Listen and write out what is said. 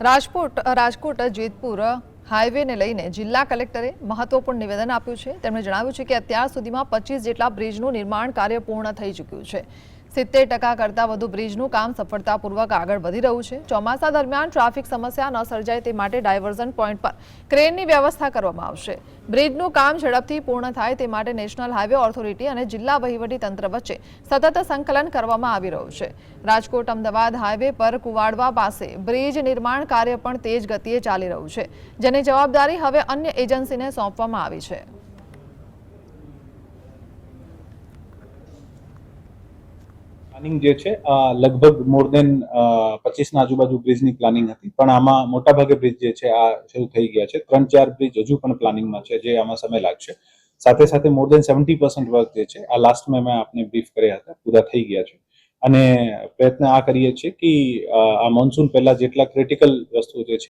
રાજકોટ જેતપુર હાઈવેને લઈને જિલ્લા કલેક્ટરે મહત્વપૂર્ણ નિવેદન આપ્યું છે। તેમણે જણાવ્યું છે કે અત્યાર સુધીમાં 25 જેટલા બ્રિજનું નિર્માણ કાર્ય પૂર્ણ થઈ ચૂક્યું છે। 70% કરતાં વધુ બ્રિજનું કામ સફળતાપૂર્વક આગળ વધી રહ્યું છે। ચોમાસા દરમિયાન ટ્રાફિક સમસ્યા ન સર્જાય તે માટે ડાયવર્ઝન પોઈન્ટ પર ક્રેનની વ્યવસ્થા કરવામાં આવશે। બ્રિજનું કામ ઝડપથી પૂર્ણ થાય તે માટે નેશનલ હાઈવે ઓથોરિટી અને જિલ્લા વહીવટી તંત્ર વચ્ચે સતત સંકલન કરવામાં આવી રહ્યું છે। રાજકોટ અમદાવાદ હાઈવે પર કુવાડવા પાસે બ્રિજ નિર્માણ કાર્ય પણ તેજ ગતિએ ચાલી રહ્યું છે, જેની જવાબદારી હવે અન્ય એજન્સીને સોંપવામાં આવી છે। પ્લાનિંગ જે છે લગભગ મોર દેન 25 ના આજુબાજુ બ્રિજની પ્લાનિંગ હતી, પણ આમાં મોટાભાગે બ્રિજ જે છે આ શરૂ થઈ ગયા છે। 3-4 બ્રિજ હજુ પણ પ્લાનિંગમાં છે, જે આમાં સમય લાગશે। સાથે સાથે મોર દેન 70% વર્ક જે છે આ લાસ્ટ મેં આપને બ્રીફ કર્યા હતા, પૂરા થઈ ગયા છે। અને પ્રયત્ન આ કરીએ છીએ કે આ મોન્સૂન પહેલા જેટલા ક્રિટિકલ વસ્તુઓ જે છે